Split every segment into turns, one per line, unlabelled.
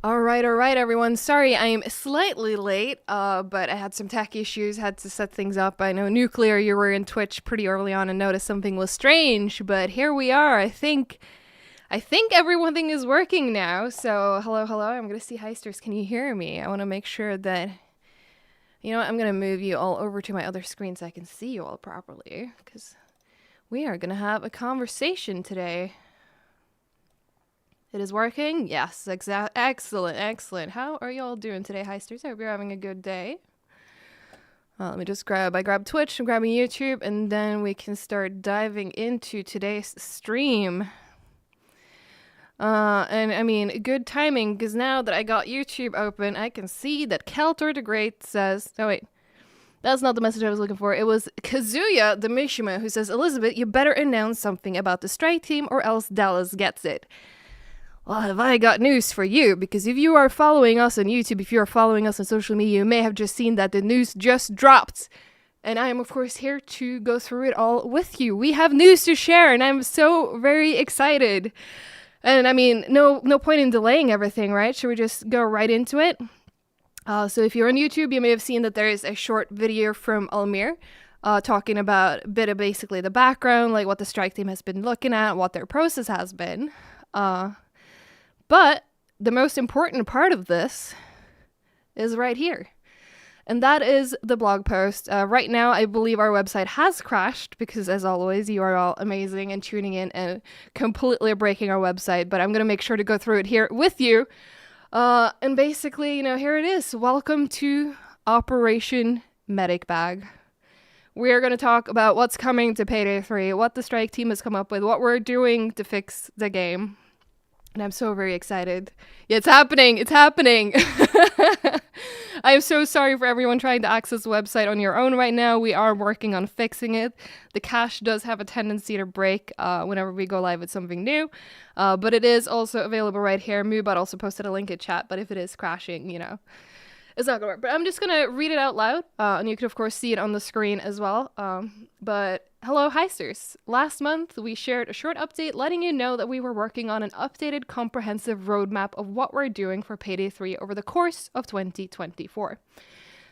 All right, everyone. Sorry, I am slightly late, but I had some tech issues, had to set things up. I know Nuclear, you were in Twitch pretty early on and noticed something was strange, but here we are. I think everything is working now. So, hello. I'm gonna see Heisters. Can you hear me? I want to make sure that I'm gonna move you all over to my other screen so I can see you all properly, because we are gonna have a conversation today. It is working? Yes, excellent. How are you all doing today, Heisters? I hope you're having a good day. Let me just I grabbed Twitch, I'm grabbing YouTube, and then we can start diving into today's stream. And I mean, good timing, because now that I got YouTube open, I can see that Keltor the Great says, oh wait, that's not the message I was looking for. It was Kazuya the Mishima who says, Elisabeth, you better announce something about the strike team or else Dallas gets it. Well, have I got news for you, because if you are following us on YouTube, if you are following us on social media, you may have just seen that the news just dropped. And I am, of course, here to go through it all with you. We have news to share, and I'm so very excited. And I mean, no point in delaying everything, right? Should we just go right into it? So if you're on YouTube, you may have seen that there is a short video from Almir talking about a bit of basically the background, like what the strike team has been looking at, what their process has been. But the most important part of this is right here. And that is the blog post. Right now, I believe our website has crashed because, as always, you are all amazing and tuning in and completely breaking our website. But I'm going to make sure to go through it here with you. And basically, here it is. Welcome to Operation Medic Bag. We're going to talk about what's coming to Payday 3, what the strike team has come up with, what we're doing to fix the game. And I'm so very excited. Yeah, it's happening. I'm so sorry for everyone trying to access the website on your own right now. We are working on fixing it. The cache does have a tendency to break whenever we go live with something new. But it is also available right here. Moobot also posted a link in chat, but if it is crashing, it's not gonna work. But I'm just gonna read it out loud, and you can of course see it on the screen as well. But hello, Heisters. Last month we shared a short update letting you know that we were working on an updated comprehensive roadmap of what we're doing for Payday 3 over the course of 2024.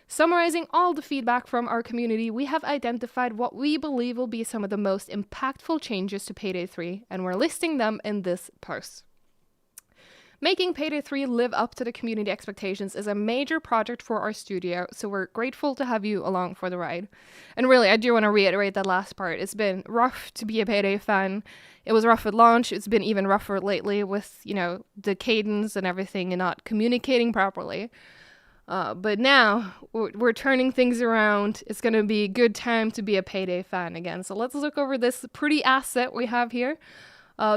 Summarizing all the feedback from our community, we have identified what we believe will be some of the most impactful changes to Payday 3, and we're listing them in this post. Making Payday 3 live up to the community expectations is a major project for our studio, so we're grateful to have you along for the ride. And really, I do want to reiterate that last part. It's been rough to be a Payday fan. It was rough at launch. It's been even rougher lately with, the cadence and everything and not communicating properly. But now, we're turning things around. It's going to be a good time to be a Payday fan again. So let's look over this pretty asset we have here.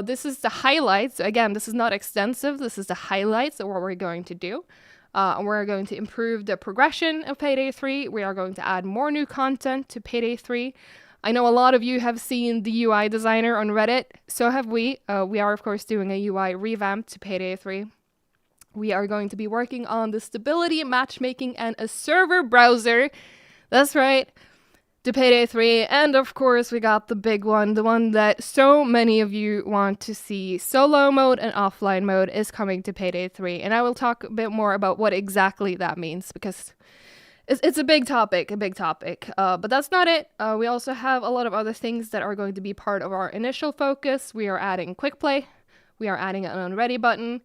This is the highlights. Again, this is not extensive. This is the highlights of what we're going to do. We're going to improve the progression of Payday 3. We are going to add more new content to Payday 3. I know a lot of you have seen the UI designer on Reddit. So have we. We are, of course, doing a UI revamp to Payday 3. We are going to be working on the stability, matchmaking, and a server browser. That's right. To Payday 3, and of course we got the big one, the one that so many of you want to see. Solo mode and offline mode is coming to Payday 3, and I will talk a bit more about what exactly that means, because it's a big topic, but that's not it. We also have a lot of other things that are going to be part of our initial focus. We are adding quick play, we are adding an unready button,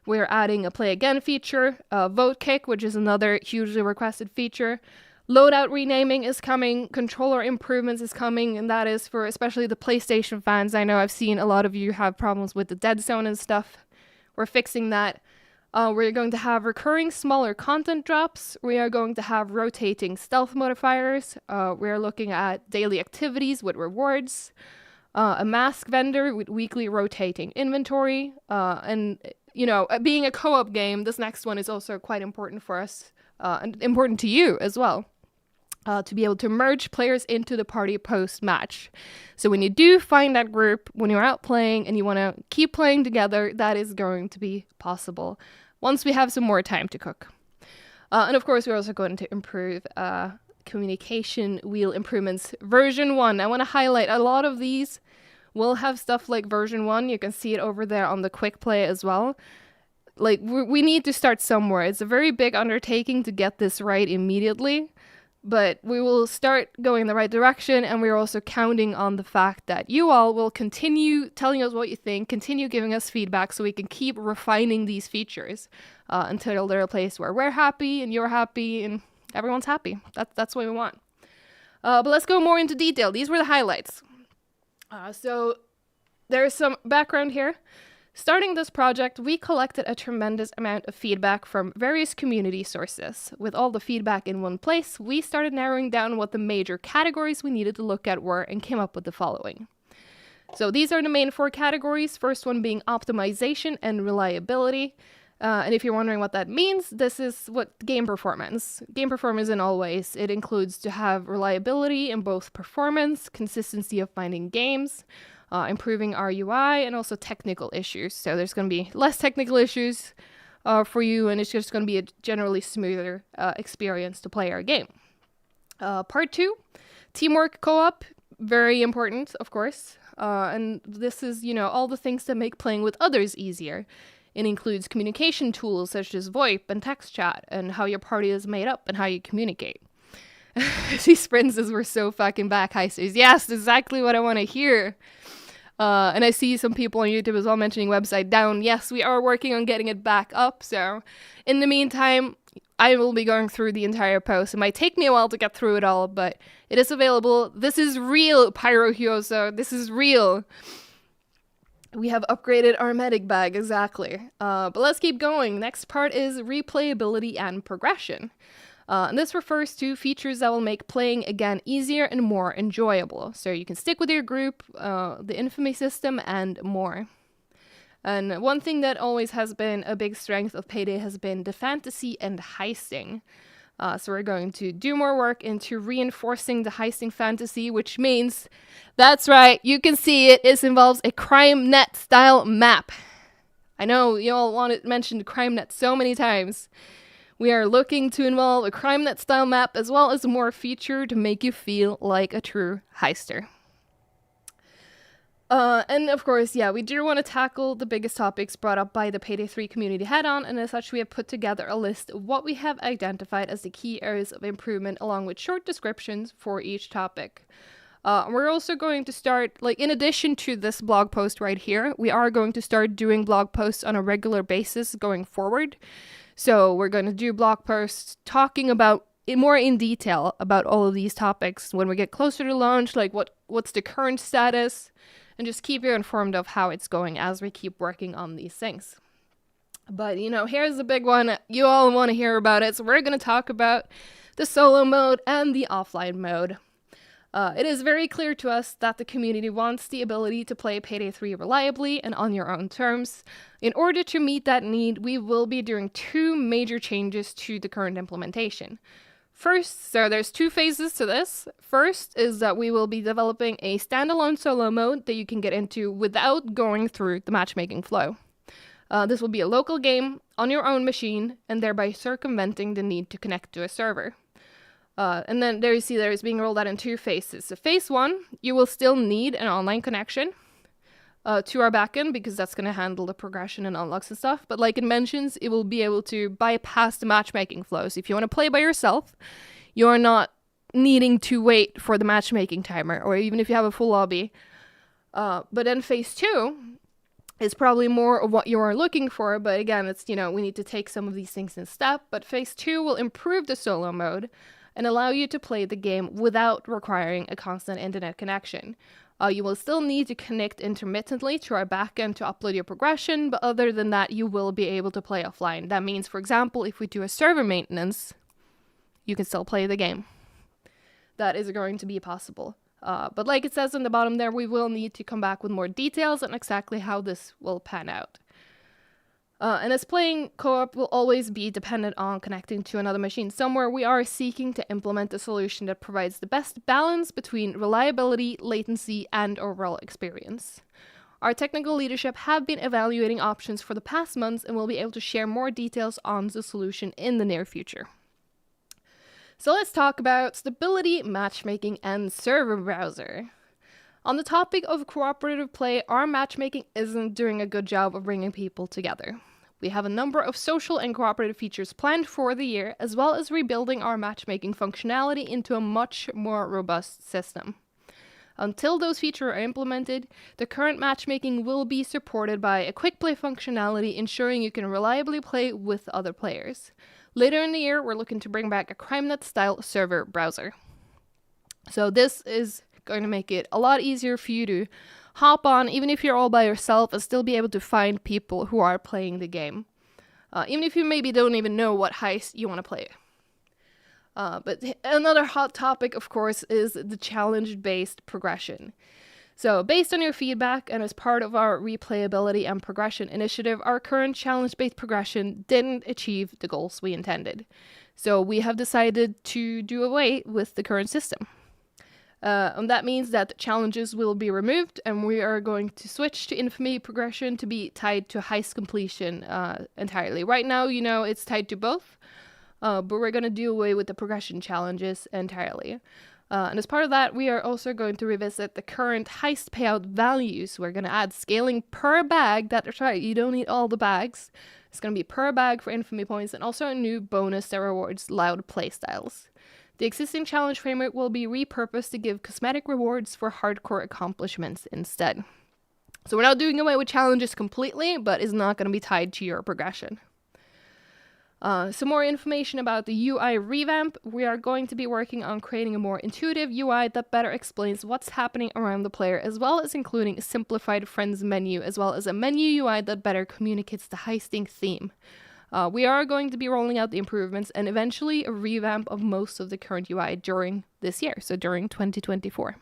we are adding a play again feature, vote kick, which is another hugely requested feature. Loadout renaming is coming, controller improvements is coming, and that is for especially the PlayStation fans. I know I've seen a lot of you have problems with the dead zone and stuff. We're fixing that. We're going to have recurring smaller content drops. We are going to have rotating stealth modifiers. We are looking at daily activities with rewards. A mask vendor with weekly rotating inventory. And, being a co-op game, this next one is also quite important for us, and important to you as well. To be able to merge players into the party post-match. So when you do find that group, when you're out playing and you want to keep playing together, that is going to be possible once we have some more time to cook. And of course, we're also going to improve communication wheel improvements. Version 1, I want to highlight a lot of these will have stuff like version 1. You can see it over there on the quick play as well. like we need to start somewhere. It's a very big undertaking to get this right immediately, but we will start going in the right direction, and we're also counting on the fact that you all will continue telling us what you think, continue giving us feedback so we can keep refining these features until they're a place where we're happy and you're happy and everyone's happy. That's what we want. But let's go more into detail. These were the highlights. So there's some background here. Starting this project, we collected a tremendous amount of feedback from various community sources. With all the feedback in one place, we started narrowing down what the major categories we needed to look at were and came up with the following. So these are the main 4 categories, first one being optimization and reliability. And if you're wondering what that means, this is what game performance. Game performance in all ways. It includes to have reliability in both performance, consistency of finding games, improving our UI, and also technical issues. So there's going to be less technical issues for you, and it's just going to be a generally smoother experience to play our game. Part 2, teamwork co-op, very important, of course. And this is, all the things that make playing with others easier. It includes communication tools such as VoIP and text chat, and how your party is made up and how you communicate. These princes were so fucking back heisters. Yes, exactly what I want to hear. And I see some people on YouTube as well mentioning website down. Yes, we are working on getting it back up. So in the meantime, I will be going through the entire post. It might take me a while to get through it all, but it is available. This is real, Pyro Hyoso. This is real. We have upgraded our medic bag, exactly. But let's keep going. Next part is replayability and progression. And this refers to features that will make playing again easier and more enjoyable. So you can stick with your group, the infamy system, and more. And one thing that always has been a big strength of Payday has been the fantasy and heisting. So we're going to do more work into reinforcing the heisting fantasy, which means, that's right, you can see it. It involves a CrimeNet style map. I know you all mentioned CrimeNet so many times. We are looking to involve a CrimeNet style map as well as more feature to make you feel like a true heister. And of course, we do want to tackle the biggest topics brought up by the Payday 3 community head-on, and as such we have put together a list of what we have identified as the key areas of improvement along with short descriptions for each topic. We're also going to start, in addition to this blog post right here, we are going to start doing blog posts on a regular basis going forward. So we're going to do blog posts talking about more in detail about all of these topics when we get closer to launch, what's the current status, and just keep you informed of how it's going as we keep working on these things. But, here's the big one. You all want to hear about it, so we're going to talk about the solo mode and the offline mode. It is very clear to us that the community wants the ability to play Payday 3 reliably and on your own terms. In order to meet that need, we will be doing 2 major changes to the current implementation. First, so there's 2 phases to this. First is that we will be developing a standalone solo mode that you can get into without going through the matchmaking flow. This will be a local game on your own machine and thereby circumventing the need to connect to a server. And then there you see there is being rolled out in 2 phases. So phase 1, you will still need an online connection to our backend because that's going to handle the progression and unlocks and stuff. But like it mentions, it will be able to bypass the matchmaking flows. If you want to play by yourself, you're not needing to wait for the matchmaking timer, or even if you have a full lobby. But then phase 2 is probably more of what you are looking for. But again, it's, we need to take some of these things in step. But phase 2 will improve the solo mode and allow you to play the game without requiring a constant internet connection. You will still need to connect intermittently to our backend to upload your progression, but other than that, you will be able to play offline. That means, for example, if we do a server maintenance, you can still play the game. That is going to be possible. But like it says in the bottom there, we will need to come back with more details on exactly how this will pan out. And as playing co-op will always be dependent on connecting to another machine somewhere, we are seeking to implement a solution that provides the best balance between reliability, latency, and overall experience. Our technical leadership have been evaluating options for the past months and will be able to share more details on the solution in the near future. So let's talk about stability, matchmaking, and server browser. On the topic of cooperative play, our matchmaking isn't doing a good job of bringing people together. We have a number of social and cooperative features planned for the year, as well as rebuilding our matchmaking functionality into a much more robust system. Until those features are implemented, the current matchmaking will be supported by a quick play functionality, ensuring you can reliably play with other players. Later in the year, we're looking to bring back a CrimeNet-style server browser. So this is going to make it a lot easier for you to hop on, even if you're all by yourself, and still be able to find people who are playing the game. Even if you maybe don't even know what heist you want to play. But another hot topic, of course, is the challenge-based progression. So based on your feedback and as part of our replayability and progression initiative, our current challenge-based progression didn't achieve the goals we intended. So we have decided to do away with the current system. And that means that challenges will be removed, and we are going to switch to infamy progression to be tied to heist completion entirely. Right now, it's tied to both, but we're going to do away with the progression challenges entirely. And as part of that, we are also going to revisit the current heist payout values. We're going to add scaling per bag. That's right, you don't need all the bags. It's going to be per bag for infamy points, and also a new bonus that rewards loud playstyles. The existing challenge framework will be repurposed to give cosmetic rewards for hardcore accomplishments instead. So we're not doing away with challenges completely, but it's not going to be tied to your progression. Some more information about the UI revamp. We are going to be working on creating a more intuitive UI that better explains what's happening around the player, as well as including a simplified friends menu, as well as a menu UI that better communicates the heisting theme. We are going to be rolling out the improvements and eventually a revamp of most of the current UI during this year, so during 2024.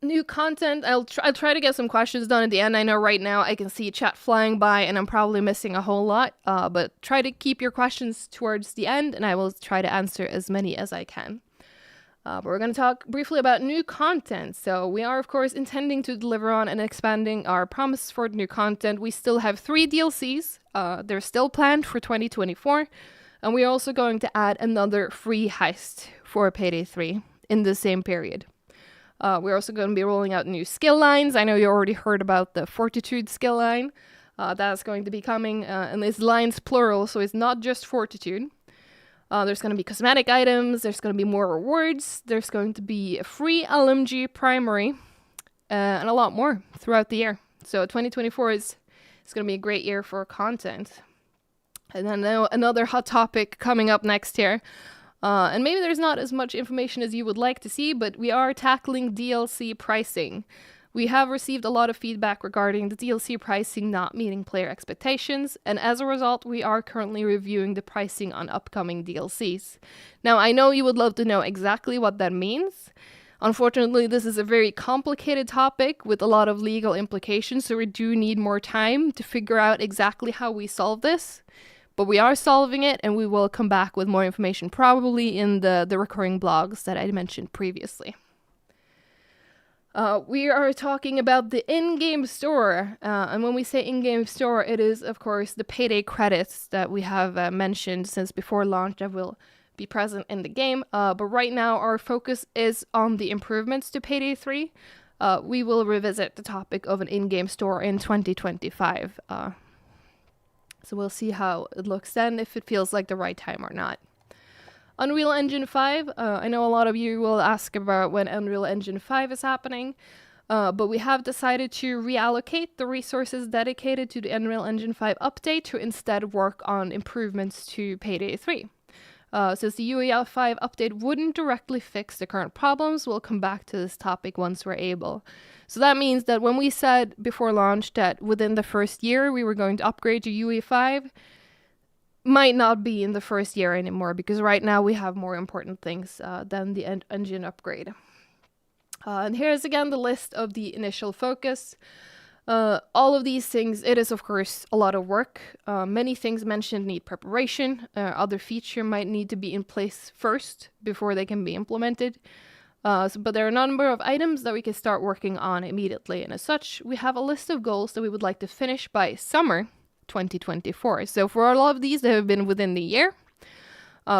New content. I'll try to get some questions done at the end. I know right now I can see chat flying by and I'm probably missing a whole lot, but try to keep your questions towards the end and I will try to answer as many as I can. But we're going to talk briefly about new content. So we are, of course, intending to deliver on and expanding our promise for new content. We still have 3 DLCs. They're still planned for 2024. And we're also going to add another free heist for Payday 3 in the same period. We're also going to be rolling out new skill lines. I know you already heard about the Fortitude skill line. That's going to be coming, and it's lines plural, so it's not just Fortitude. There's going to be cosmetic items, there's going to be more rewards, there's going to be a free LMG primary, and a lot more throughout the year. So 2024 is going to be a great year for content. And then another hot topic coming up next year. And maybe there's not as much information as you would like to see, but we are tackling DLC pricing. We have received a lot of feedback regarding the DLC pricing not meeting player expectations, and as a result, we are currently reviewing the pricing on upcoming DLCs. Now, I know you would love to know exactly what that means. Unfortunately, this is a very complicated topic with a lot of legal implications, so we do need more time to figure out exactly how we solve this. But we are solving it, and we will come back with more information, probably in the recurring blogs that I mentioned previously. We are talking about the in-game store, and when we say in-game store, it is, of course, the Payday credits that we have mentioned since before launch that will be present in the game, but right now our focus is on the improvements to Payday 3. We will revisit the topic of an in-game store in 2025, so we'll see how it looks then, if it feels like the right time or not. Unreal Engine 5, I know a lot of you will ask about when Unreal Engine 5 is happening, but we have decided to reallocate the resources dedicated to the Unreal Engine 5 update to instead work on improvements to Payday 3. Since the UE 5 update wouldn't directly fix the current problems, we'll come back to this topic once we're able. So that means that when we said before launch that within the first year we were going to upgrade to UE 5, might not be in the first year anymore, because right now we have more important things than the engine upgrade. And here's again the list of the initial focus. All of these things, it is of course a lot of work. Many things mentioned need preparation. Other features might need to be in place first before they can be implemented. But there are a number of items that we can start working on immediately. And as such, we have a list of goals that we would like to finish by summer 2024. So for all of these, they have been within the year.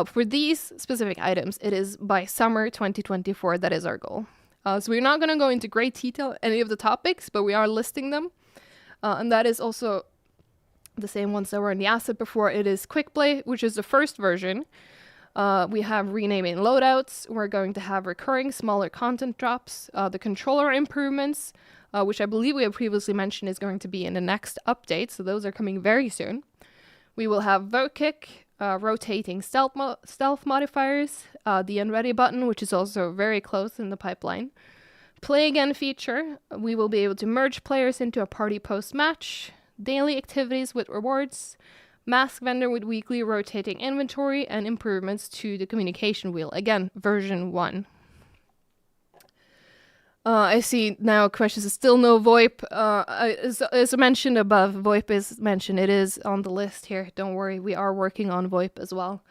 For these specific items, it is by summer 2024 that is our goal. So we're not going to go into great detail any of the topics, but we are listing them. And that is also the same ones that were in the asset before. It is Quick Play, which is the first version. We have renaming loadouts. We're going to have recurring smaller content drops. The controller improvements, which I believe we have previously mentioned is going to be in the next update. So those are coming very soon. We will have vote kick, rotating stealth modifiers, the unready button, which is also very close in the pipeline. Play again feature. We will be able to merge players into a party post-match. Daily activities with rewards. Mask vendor with weekly rotating inventory and improvements to the communication wheel. Again, version 1. I see now questions is still no VoIP. As mentioned above, VoIP is mentioned. It is on the list here. Don't worry, we are working on VoIP as well.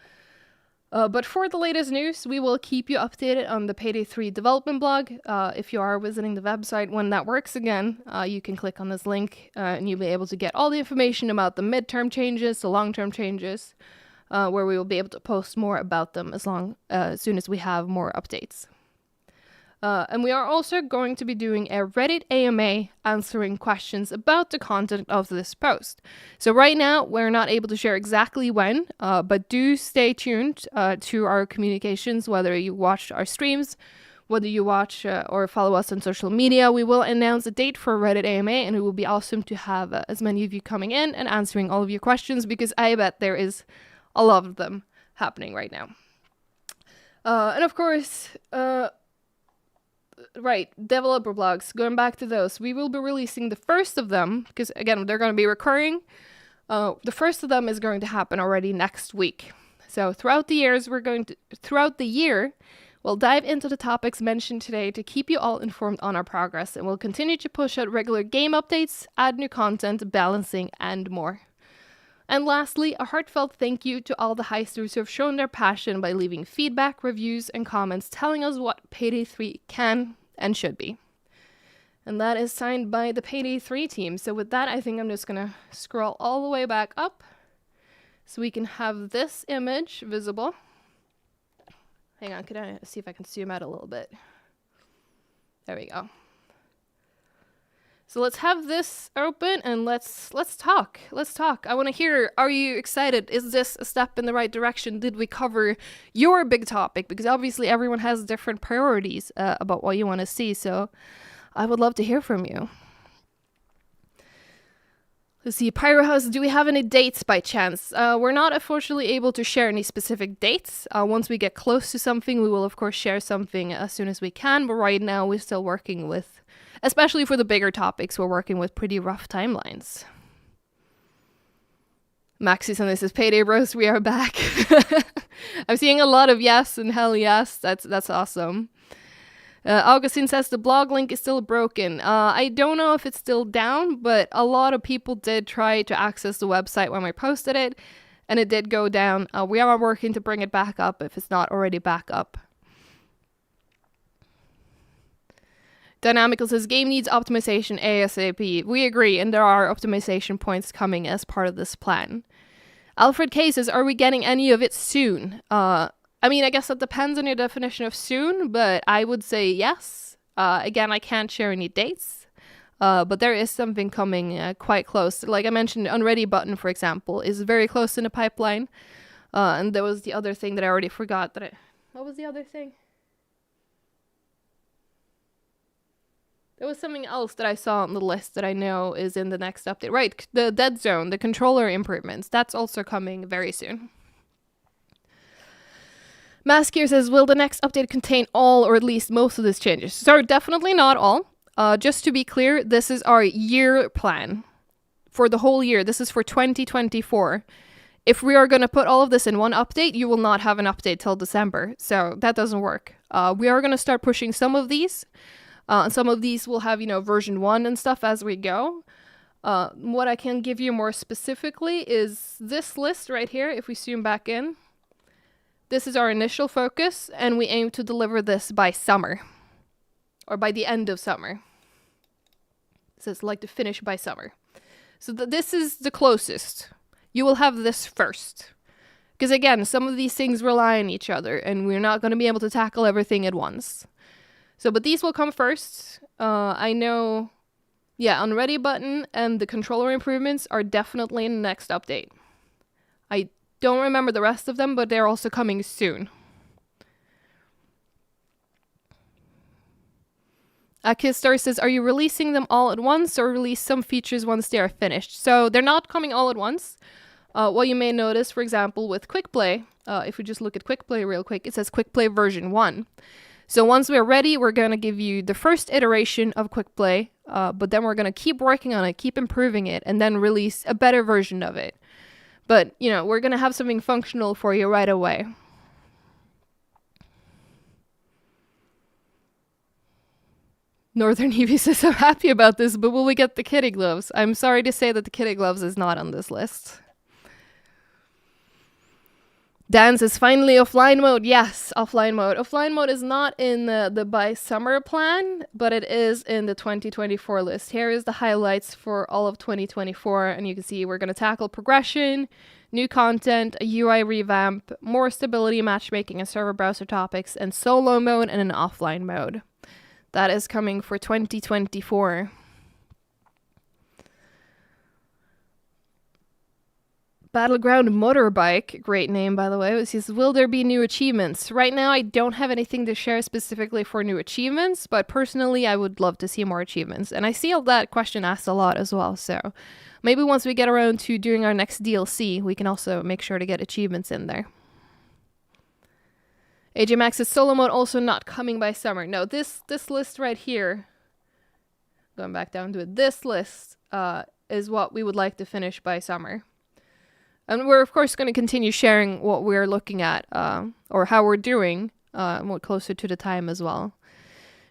But for the latest news, we will keep you updated on the Payday 3 development blog. If you are visiting the website when that works again, you can click on this link and you'll be able to get all the information about the midterm changes, the long-term changes, where we will be able to post more about them as soon as we have more updates. And we are also going to be doing a Reddit AMA answering questions about the content of this post. So right now, we're not able to share exactly when, but do stay tuned to our communications, whether you watch our streams, whether you watch or follow us on social media. We will announce a date for Reddit AMA, and it will be awesome to have as many of you coming in and answering all of your questions, because I bet there is a lot of them happening right now. And of course... Right, developer blogs, going back to those. We will be releasing the first of them, because again, they're going to be recurring. The first of them is going to happen already next week. So throughout the year, we'll dive into the topics mentioned today to keep you all informed on our progress, and we'll continue to push out regular game updates, add new content, balancing, and more. And lastly, a heartfelt thank you to all the heisters who have shown their passion by leaving feedback, reviews, and comments telling us what Payday 3 can and should be. And that is signed by the Payday 3 team. So with that, I think I'm just going to scroll all the way back up so we can have this image visible. Hang on, can I see if I can zoom out a little bit? There we go. So let's have this open and let's talk. Let's talk. I want to hear, are you excited? Is this a step in the right direction? Did we cover your big topic? Because obviously everyone has different priorities about what you want to see. So I would love to hear from you. Let's see, Pyro House, do we have any dates by chance? We're not unfortunately able to share any specific dates. Once we get close to something, we will of course share something as soon as we can. But right now we're still working with, especially for the bigger topics, we're working with pretty rough timelines. Maxis and this is Payday Bros, we are back. I'm seeing a lot of yes and hell yes. That's awesome. Augustine says the blog link is still broken. I don't know if it's still down, but a lot of people did try to access the website when we posted it, and it did go down. We are working to bring it back up if it's not already back up. Dynamical says game needs optimization ASAP. We agree, and there are optimization points coming as part of this plan. Alfred K says, are we getting any of it soon? I mean, I guess that depends on your definition of soon, but I would say yes. Again, I can't share any dates, but there is something coming quite close. Like I mentioned, the unready button, for example, is very close in the pipeline. And there was the other thing that I already forgot. What was the other thing? There was something else that I saw on the list that I know is in the next update. Right, the Dead Zone, the controller improvements. That's also coming very soon. Maskier says, will the next update contain all or at least most of these changes? So definitely not all. Just to be clear, this is our year plan for the whole year. This is for 2024. If we are going to put all of this in one update, you will not have an update till December. So that doesn't work. We are going to start pushing some of these. Some of these will have, version 1 and stuff as we go. What I can give you more specifically is this list right here. If we zoom back in. This is our initial focus, and we aim to deliver this by summer, or by the end of summer. It says like to finish by summer. So this is the closest. You will have this first. Because again, some of these things rely on each other, and we're not going to be able to tackle everything at once. So, but these will come first. I know Yeah, on ready button and the controller improvements are definitely in the next update. I don't remember the rest of them, but they're also coming soon. Kistar says, are you releasing them all at once or release some features once they are finished? So they're not coming all at once. What you may notice, for example, with Quick Play, if we just look at Quick Play real quick, it says Quick Play version 1. So once we're ready, we're going to give you the first iteration of Quick Play, but then we're going to keep working on it, keep improving it, and then release a better version of it. But, you know, we're going to have something functional for you right away. Northern Evie says, I'm happy about this, but will we get the kitty gloves? I'm sorry to say that the kitty gloves is not on this list. Dan says, finally offline mode. Yes, offline mode. Offline mode is not in the by summer plan, but it is in the 2024 list. Here is the highlights for all of 2024, and you can see we're going to tackle progression, new content, a UI revamp, more stability, matchmaking, and server browser topics, and solo mode and an offline mode. That is coming for 2024. Battleground Motorbike, great name by the way, it says, will there be new achievements? Right now I don't have anything to share specifically for new achievements, but personally I would love to see more achievements. And I see that question asked a lot as well, so maybe once we get around to doing our next DLC, we can also make sure to get achievements in there. AJ Max is solo mode also not coming by summer. No, this list right here, going back down to it, this list is what we would like to finish by summer. And we're, of course, going to continue sharing what we're looking at or how we're doing more closer to the time as well.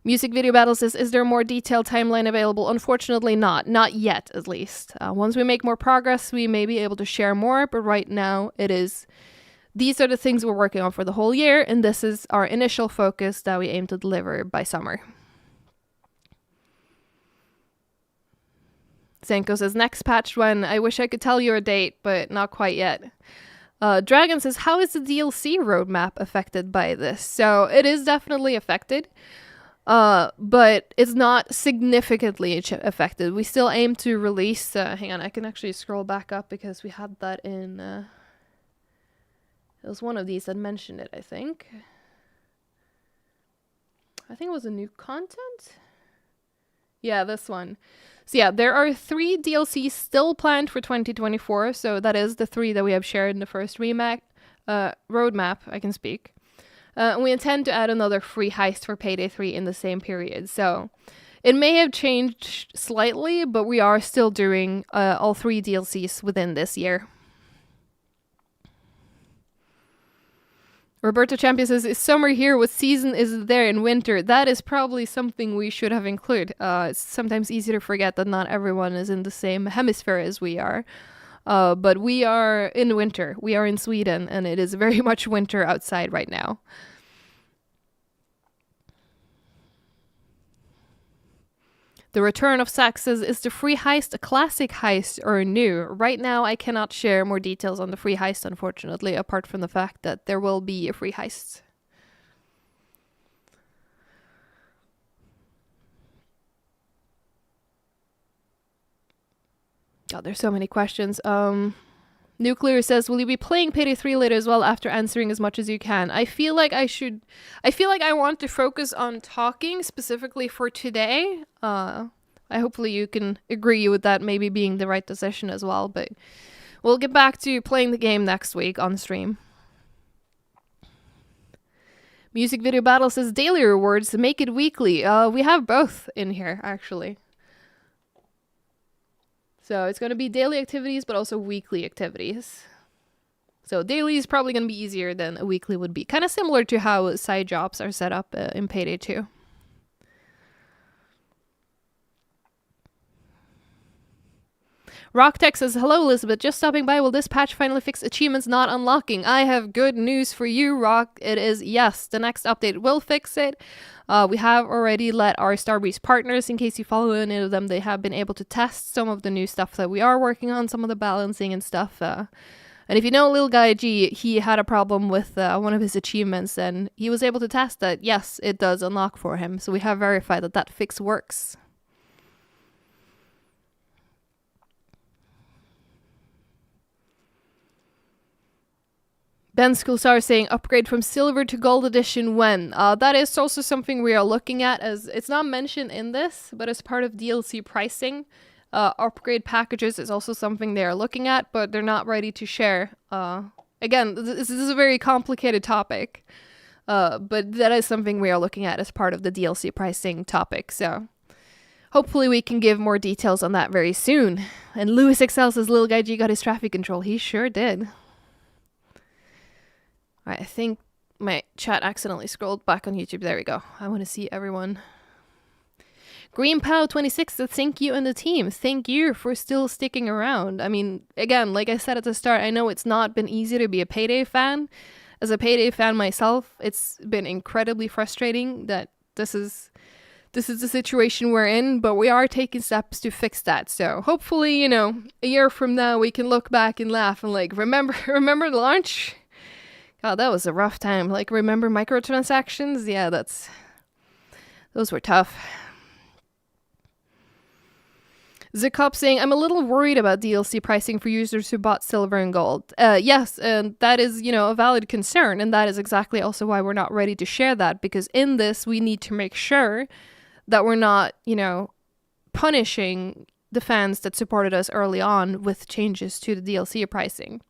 Music Video Battle says, is there a more detailed timeline available? Unfortunately not. Not yet, at least. Once we make more progress, we may be able to share more. But right now, these are the things we're working on for the whole year. And this is our initial focus that we aim to deliver by summer. Senko says, next patch when? I wish I could tell you a date, but not quite yet. Dragon says, how is the DLC roadmap affected by this? So it is definitely affected, but it's not significantly affected. We still aim to release, hang on, I can actually scroll back up because we had that in, it was one of these that mentioned it, I think. I think it was a new content? Yeah, this one. So yeah, there are 3 DLCs still planned for 2024. So that is the 3 that we have shared in the first roadmap, I can speak. And we intend to add another free heist for Payday 3 in the same period. So it may have changed slightly, but we are still doing all 3 DLCs within this year. Roberto Champion says, is summer here? What season is there in winter? That is probably something we should have included. It's sometimes easy to forget that not everyone is in the same hemisphere as we are. But we are in winter. We are in Sweden, and it is very much winter outside right now. The return of Sax says, is the free heist a classic heist or new? Right now, I cannot share more details on the free heist, unfortunately, apart from the fact that there will be a free heist. God, there's so many questions. Nuclear says, will you be playing Payday 3 later as well after answering as much as you can? I feel like I want to focus on talking specifically for today. Hopefully you can agree with that maybe being the right decision as well, but we'll get back to playing the game next week on stream. Music Video Battle says, daily rewards, make it weekly. We have both in here, actually. So it's going to be daily activities, but also weekly activities. So daily is probably going to be easier than a weekly would be. Kind of similar to how side jobs are set up in Payday 2. Rocktech says, hello Elisabeth, just stopping by. Will this patch finally fix achievements not unlocking? I have good news for you, Rock. It is yes, the next update will fix it. We have already let our Starbreeze partners, in case you follow any of them, they have been able to test some of the new stuff that we are working on, some of the balancing and stuff. And if you know Lil Guy G, he had a problem with one of his achievements, and he was able to test that, yes, it does unlock for him. So we have verified that that fix works. Ben Skulsar saying upgrade from silver to gold edition when? That is also something we are looking at, as it's not mentioned in this, but as part of DLC pricing. Upgrade packages is also something they are looking at, but they're not ready to share. Again, this is a very complicated topic, but that is something we are looking at as part of the DLC pricing topic, so hopefully we can give more details on that very soon. And Lewis Excel says, Lil Guy G got his traffic control. He sure did. I think my chat accidentally scrolled back on YouTube. There we go. I want to see everyone. GreenPow26, thank you and the team. Thank you for still sticking around. I mean, again, like I said at the start, I know it's not been easy to be a Payday fan. As a Payday fan myself, it's been incredibly frustrating that this is the situation we're in, but we are taking steps to fix that. So hopefully, a year from now, we can look back and laugh and remember the launch? God, that was a rough time. Remember microtransactions? Yeah, those were tough. Zakop saying, I'm a little worried about DLC pricing for users who bought silver and gold. Yes, and that is, a valid concern, and that is exactly also why we're not ready to share that, because in this, we need to make sure that we're not, punishing the fans that supported us early on with changes to the DLC pricing.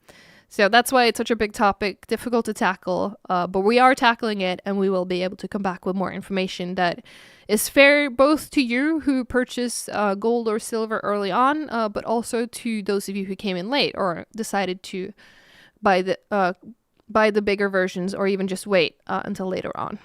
So that's why it's such a big topic, difficult to tackle, but we are tackling it, and we will be able to come back with more information that is fair both to you who purchase gold or silver early on, but also to those of you who came in late or decided to buy the bigger versions, or even just wait until later on.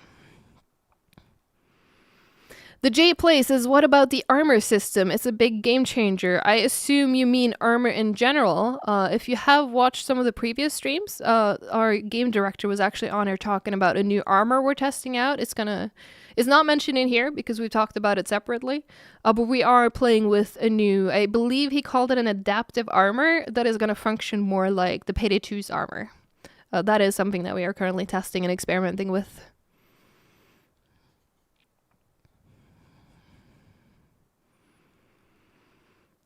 The J Play says, what about the armor system? It's a big game changer. I assume you mean armor in general. If you have watched some of the previous streams, our game director was actually on here talking about a new armor we're testing out. It's not mentioned in here because we talked about it separately, but we are playing with a new, I believe he called it an adaptive armor that is going to function more like the Payday 2's armor. That is something that we are currently testing and experimenting with.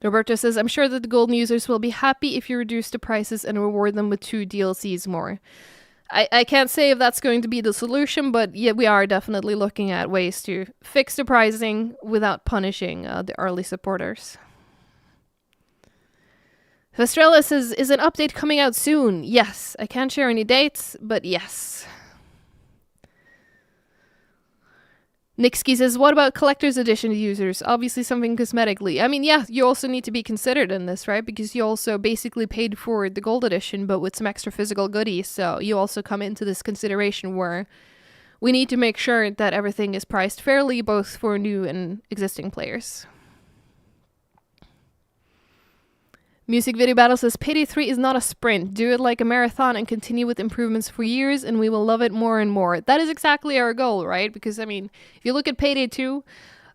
Roberto says, I'm sure that the golden users will be happy if you reduce the prices and reward them with 2 DLCs more. I can't say if that's going to be the solution, but yeah, we are definitely looking at ways to fix the pricing without punishing the early supporters. Vestrella says, is an update coming out soon? Yes. I can't share any dates, but yes. Nixky says, what about collector's edition users? Obviously something cosmetically. I mean, yeah, you also need to be considered in this, right? Because you also basically paid for the gold edition, but with some extra physical goodies. So you also come into this consideration where we need to make sure that everything is priced fairly, both for new and existing players. Music Video Battle says, Payday 3 is not a sprint. Do it like a marathon and continue with improvements for years, and we will love it more and more. That is exactly our goal, right? Because, I mean, if you look at Payday 2,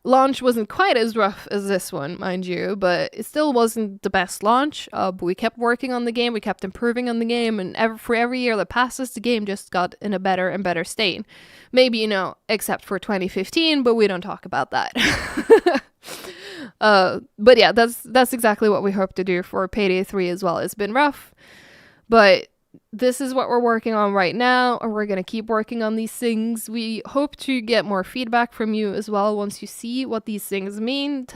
launch wasn't quite as rough as this one, mind you, but it still wasn't the best launch. But we kept working on the game, we kept improving on the game, and for every year that passes, the game just got in a better and better state. Maybe, except for 2015, but we don't talk about that. But yeah, that's exactly what we hope to do for Payday 3 as well. It's been rough, but this is what we're working on right now, and we're going to keep working on these things. We hope to get more feedback from you as well once you see what these things mean.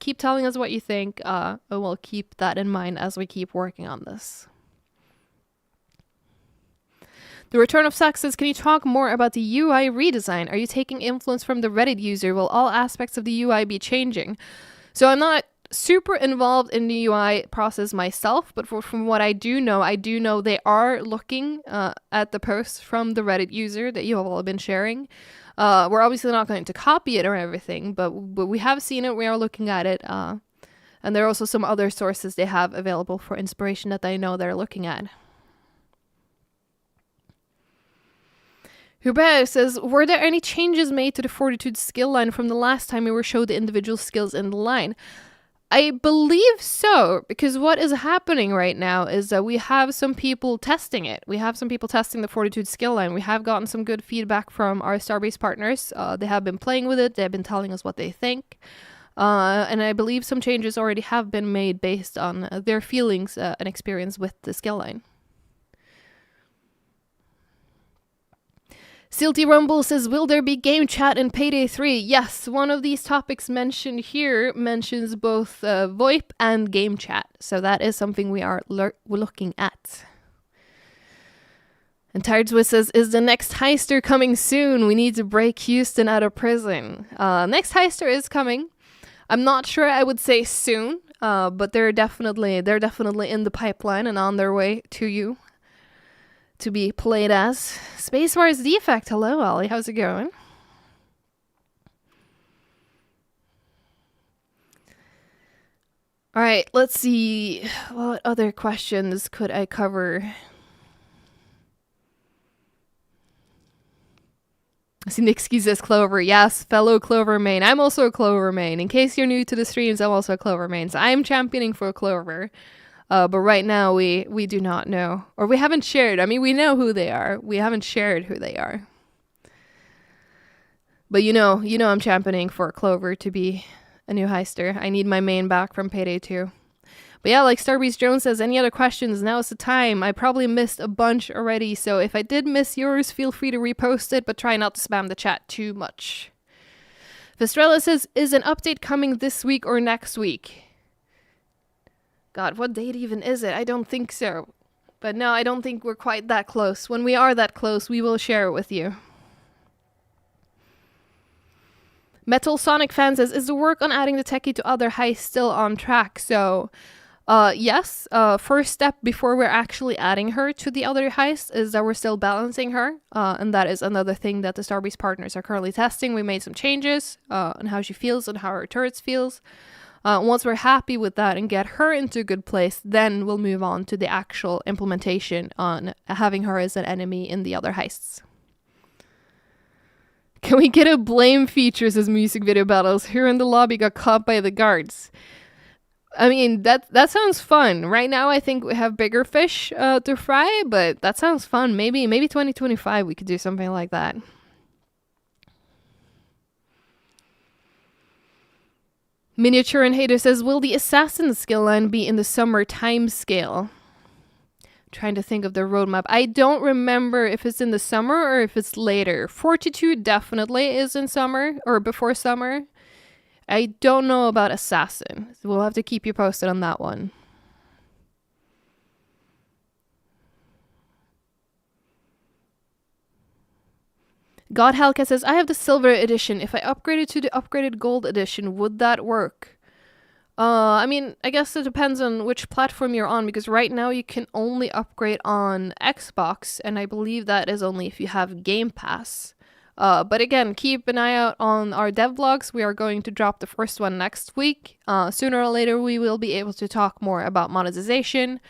Keep telling us what you think, and we'll keep that in mind as we keep working on this. The Return of Sax says, can you talk more about the UI redesign? Are you taking influence from the Reddit user? Will all aspects of the UI be changing? So I'm not super involved in the UI process myself, but from what I do know they are looking at the posts from the Reddit user that you have all been sharing. We're obviously not going to copy it or everything, but we have seen it, we are looking at it, and there are also some other sources they have available for inspiration that I know they're looking at. Hubert says, were there any changes made to the Fortitude skill line from the last time we were showed the individual skills in the line? I believe so, because what is happening right now is that we have some people testing it. We have some people testing the Fortitude skill line. We have gotten some good feedback from our Starbase partners. They have been playing with it. They have been telling us what they think. And I believe some changes already have been made based on their feelings and experience with the skill line. Silty Rumble says, will there be game chat in Payday 3? Yes, one of these topics mentioned here mentions both VoIP and game chat. So that is something we are looking at. And Tired Swiss says, is the next heister coming soon? We need to break Houston out of prison. Next heister is coming. I'm not sure I would say soon, but they're definitely in the pipeline and on their way to you to be played as. Space Wars Defect. Hello, Ollie. How's it going? All right, let's see. What other questions could I cover? I see Nixky says Clover. Yes, fellow Clover main. I'm also a Clover main. In case you're new to the streams, I'm also a Clover main. So I'm championing for Clover. But right now we do not know. Or we haven't shared. I mean, we know who they are. We haven't shared who they are. But you know I'm championing for Clover to be a new heister. I need my main back from Payday 2. But yeah, like Starbreeze Jones says, any other questions? Now is the time. I probably missed a bunch already, so if I did miss yours, feel free to repost it, but try not to spam the chat too much. Vestrella says, is an update coming this week or next week? God, what date even is it? I don't think so. But no, I don't think we're quite that close. When we are that close, we will share it with you. Metal Sonic Fan says, is the work on adding the techie to other heists still on track? So, yes. First step before we're actually adding her to the other heists is that we're still balancing her. And that is another thing that the Starbreeze partners are currently testing. We made some changes on how she feels and how her turrets feels. Once we're happy with that and get her into a good place, then we'll move on to the actual implementation on having her as an enemy in the other heists. Can we get a blame feature, says Music Video Battles? Who in the lobby got caught by the guards? I mean, that sounds fun. Right now, I think we have bigger fish to fry, but that sounds fun. Maybe 2025 we could do something like that. Miniature and Hater says, will the assassin skill line be in the summer time scale? Trying to think of the roadmap. I don't remember if it's in the summer or if it's later. Fortitude definitely is in summer or before summer. I don't know about assassin. We'll have to keep you posted on that one. God Halka says, I have the silver edition. If I upgraded to the upgraded gold edition, would that work? I mean, I guess it depends on which platform you're on, because right now you can only upgrade on Xbox, and I believe that is only if you have Game Pass. But again, keep an eye out on our devlogs. We are going to drop the first one next week. Sooner or later, we will be able to talk more about monetization,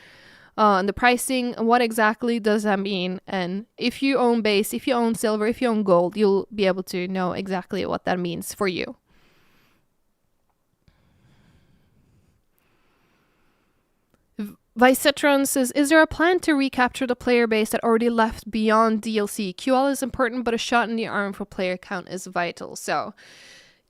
and the pricing, and what exactly does that mean. And if you own base, if you own silver, if you own gold, you'll be able to know exactly what that means for you. Vicetron says, is there a plan to recapture the player base that already left beyond DLC? QL is important, but a shot in the arm for player count is vital. So,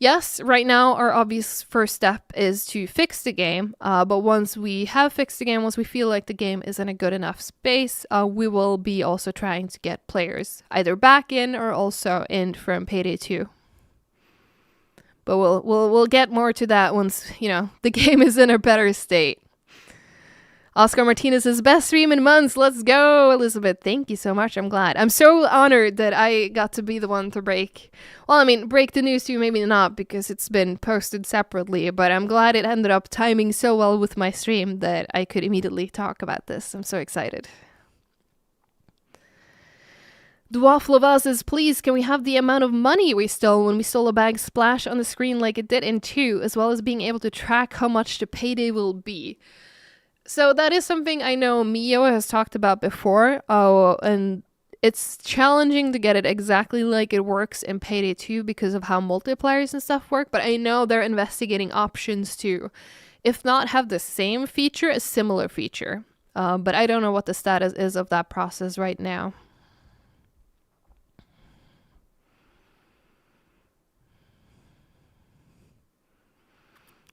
yes, right now our obvious first step is to fix the game. But once we have fixed the game, once we feel like the game is in a good enough space, we will be also trying to get players either back in or also in from Payday 2. But we'll get more to that once, the game is in a better state. Oscar Martinez says, best stream in months. Let's go, Elisabeth. Thank you so much. I'm glad. I'm so honored that I got to be the one to break the news to you, maybe not, because it's been posted separately, but I'm glad it ended up timing so well with my stream that I could immediately talk about this. I'm so excited. Dwarf Lavaz says, please, can we have the amount of money we stole when we stole a bag splash on the screen like it did in 2, as well as being able to track how much the payday will be? So that is something I know Mio has talked about before, and it's challenging to get it exactly like it works in Payday 2 because of how multipliers and stuff work, but I know they're investigating options to, if not have the same feature, a similar feature. But I don't know what the status is of that process right now.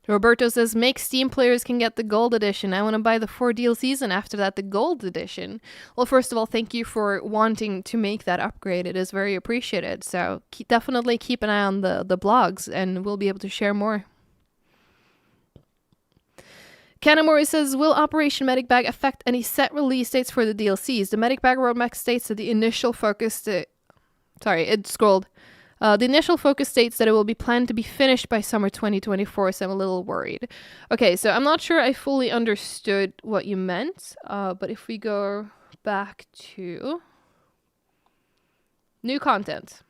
Roberto says, make Steam players can get the gold edition. I want to buy the 4 DLCs and after that the gold edition. Well, first of all, thank you for wanting to make that upgrade. It is very appreciated. So definitely keep an eye on the blogs and we'll be able to share more. Kanamori says, will Operation Medic Bag affect any set release dates for the DLCs? The Medic Bag roadmap states that the initial focus... it scrolled. The initial focus states that it will be planned to be finished by summer 2024, so I'm a little worried. Okay, so I'm not sure I fully understood what you meant, but if we go back to new content.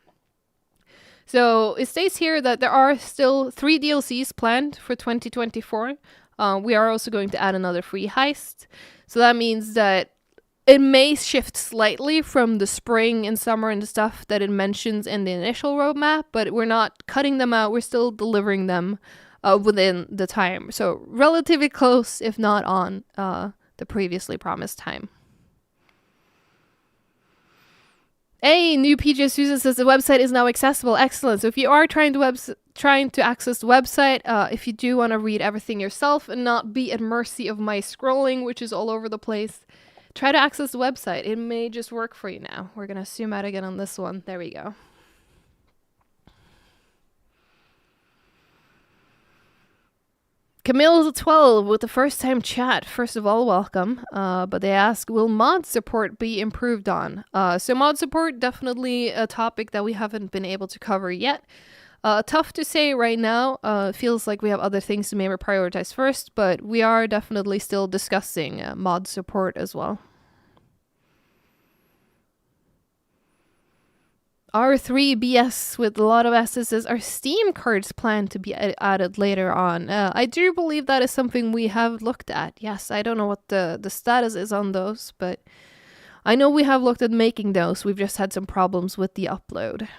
So it states here that there are still 3 DLCs planned for 2024. We are also going to add another free heist. So that means that it may shift slightly from the spring and summer and stuff that it mentions in the initial roadmap, but we're not cutting them out. We're still delivering them within the time. So relatively close, if not on the previously promised time. Hey, new PJ Susan says the website is now accessible. Excellent. So if you are trying to access the website, if you do want to read everything yourself and not be at mercy of my scrolling, which is all over the place, try to access the website. It may just work for you now. We're going to zoom out again on this one. There we go. Camille's 12 with the first time chat. First of all, welcome. But they ask, will mod support be improved on? So mod support, definitely a topic that we haven't been able to cover yet. Tough to say right now. Feels like we have other things to maybe prioritize first, but we are definitely still discussing mod support as well. R3BS with a lot of S's says, are Steam cards planned to be added later on? I do believe that is something we have looked at. Yes, I don't know what the status is on those, but I know we have looked at making those. We've just had some problems with the upload.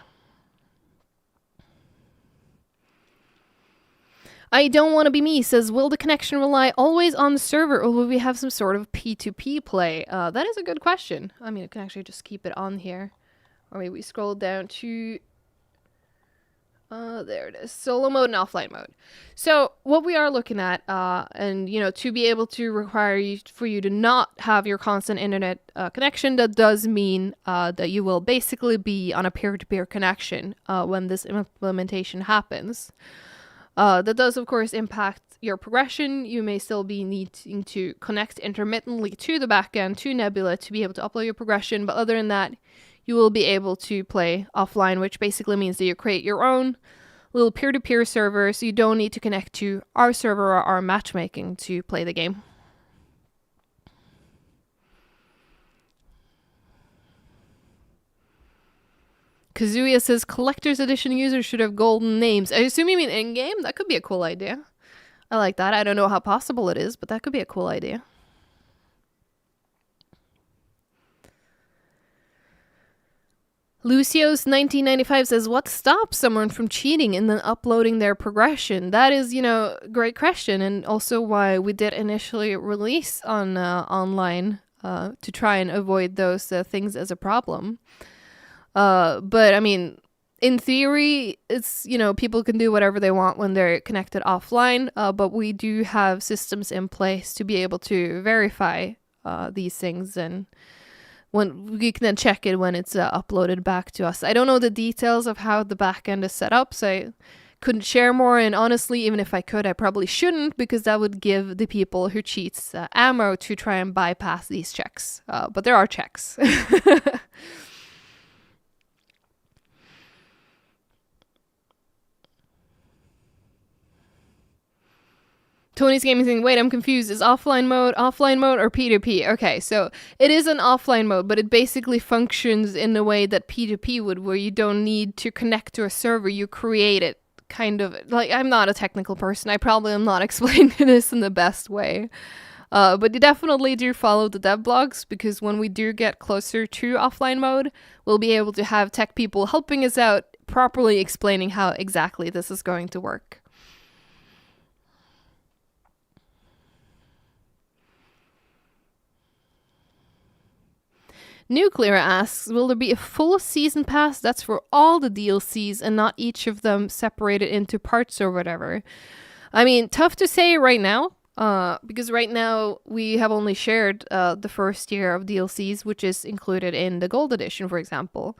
I don't want to be me says, will the connection rely always on the server or will we have some sort of P2P play? That is a good question. I mean, I can actually just keep it on here. Or maybe we scroll down to, there it is, solo mode and offline mode. So what we are looking at, and you know, to be able to require you for you to not have your constant internet connection, that does mean that you will basically be on a peer-to-peer connection when this implementation happens. That does, of course, impact your progression. You may still be needing to connect intermittently to the backend, to Nebula, to be able to upload your progression. But other than that, you will be able to play offline, which basically means that you create your own little peer-to-peer server, so you don't need to connect to our server or our matchmaking to play the game. Kazuya says, Collector's Edition users should have golden names. I assume you mean in-game? That could be a cool idea. I like that. I don't know how possible it is, but that could be a cool idea. Lucio's 1995 says, what stops someone from cheating and then uploading their progression? That is, you know, great question, and also why we did initially release on online to try and avoid those things as a problem. But I mean, in theory, it's, you know, people can do whatever they want when they're connected offline, but we do have systems in place to be able to verify these things, and when we can then check it when it's uploaded back to us. I don't know the details of how the backend is set up, so I couldn't share more, and honestly, even if I could, I probably shouldn't, because that would give the people who cheats ammo to try and bypass these checks. But there are checks. Tony's Gaming saying, wait, I'm confused. Is offline mode or P2P? Okay, so it is an offline mode, but it basically functions in the way that P2P would, where you don't need to connect to a server. You create it, kind of. Like, I'm not a technical person. I probably am not explaining this in the best way. But you definitely do follow the dev blogs, because when we do get closer to offline mode, we'll be able to have tech people helping us out, properly explaining how exactly this is going to work. Nuclear asks, will there be a full season pass that's for all the DLCs and not each of them separated into parts or whatever? I mean, tough to say right now, because right now we have only shared the first year of DLCs, which is included in the Gold Edition, for example.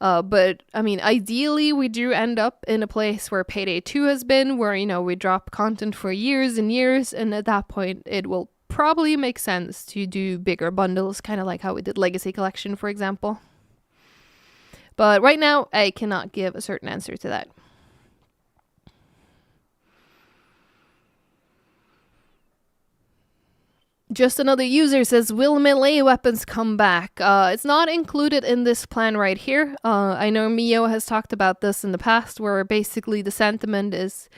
But I mean, ideally, we do end up in a place where Payday 2 has been, where, you know, we drop content for years and years, and at that point, it will probably make sense to do bigger bundles, kind of like how we did Legacy Collection, for example. But right now, I cannot give a certain answer to that. Just another user says, will melee weapons come back? It's not included in this plan right here. I know Mio has talked about this in the past, where basically the sentiment is,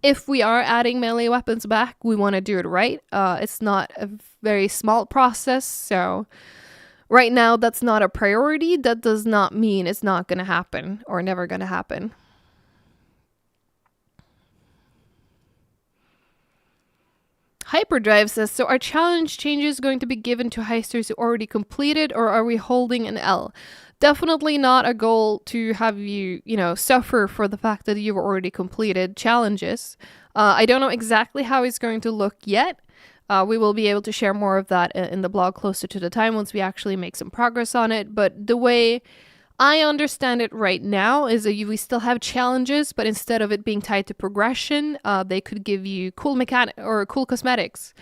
if we are adding melee weapons back, we want to do it right. It's not a very small process, so right now that's not a priority. That does not mean it's not going to happen or never going to happen. Hyperdrive says, so are challenge changes going to be given to heisters who already completed, or are we holding an L? Definitely not a goal to have you, suffer for the fact that you've already completed challenges. I don't know exactly how it's going to look yet. We will be able to share more of that in the blog closer to the time once we actually make some progress on it. But the way I understand it right now is that we still have challenges, but instead of it being tied to progression, they could give you cool mechanic or cool cosmetics.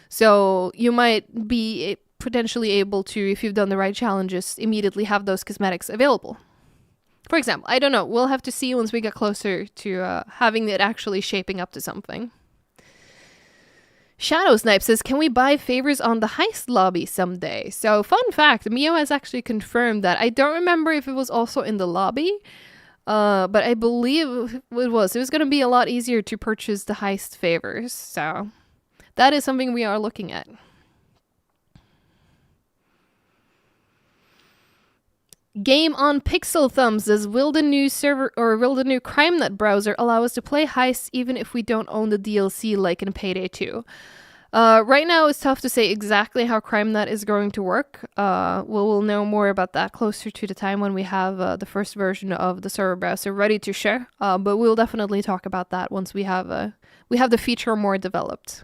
So you might be potentially able to, if you've done the right challenges, immediately have those cosmetics available. For example, I don't know. We'll have to see once we get closer to having it actually shaping up to something. Shadow Snipe says, can we buy favors on the heist lobby someday? So, fun fact, Mio has actually confirmed that. I don't remember if it was also in the lobby, but I believe it was. It was going to be a lot easier to purchase the heist favors. So, that is something we are looking at. Game on Pixel Thumb says, will the new server or will the new CrimeNet browser allow us to play heists even if we don't own the DLC like in Payday 2? Right now it's tough to say exactly how CrimeNet is going to work. We'll know more about that closer to the time when we have the first version of the server browser ready to share. But we'll definitely talk about that once we have the feature more developed.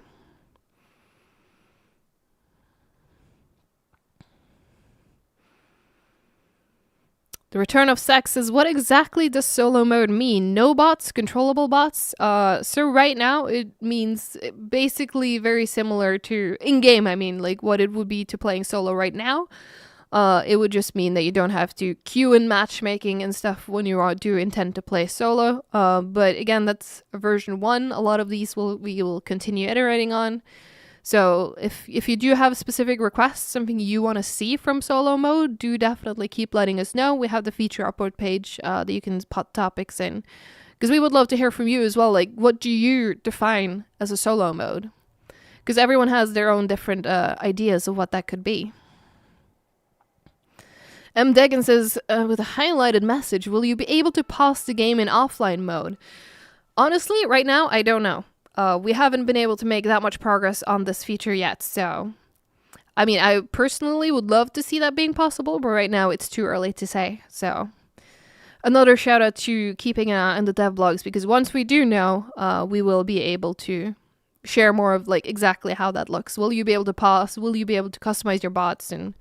The Return of Sex says, what exactly does solo mode mean? No bots, controllable bots? So right now it means basically very similar to in-game, like what it would be to playing solo right now. It would just mean that you don't have to queue in matchmaking and stuff when you do intend to play solo. But again, that's version 1. A lot of these we will continue iterating on. So if you do have specific requests, something you want to see from solo mode, do definitely keep letting us know. We have the feature upload page that you can put topics in. Because we would love to hear from you as well. Like, what do you define as a solo mode? Because everyone has their own different ideas of what that could be. M. Degan says, with a highlighted message, will you be able to pause the game in offline mode? Honestly, right now, I don't know. We haven't been able to make that much progress on this feature yet, so... I personally would love to see that being possible, but right now it's too early to say, so... Another shout out to keeping an eye on the dev blogs, because once we do know, we will be able to share more of, exactly how that looks. Will you be able to pause? Will you be able to customize your bots? And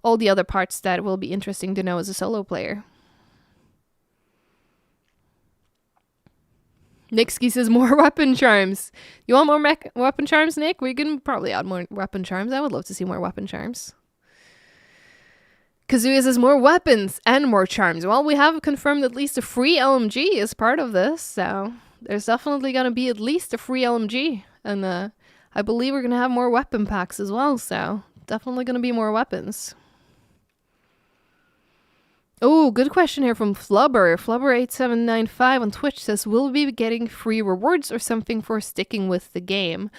all the other parts that will be interesting to know as a solo player. Nixky says, more weapon charms. You want more weapon charms, Nick? We can probably add more weapon charms. I would love to see more weapon charms. Kazuya says, more weapons and more charms. Well, we have confirmed at least a free LMG as part of this, so there's definitely going to be at least a free LMG. And I believe we're going to have more weapon packs as well, so definitely going to be more weapons. Oh, good question here from Flubber. Flubber8795 on Twitch says, will we be getting free rewards or something for sticking with the game?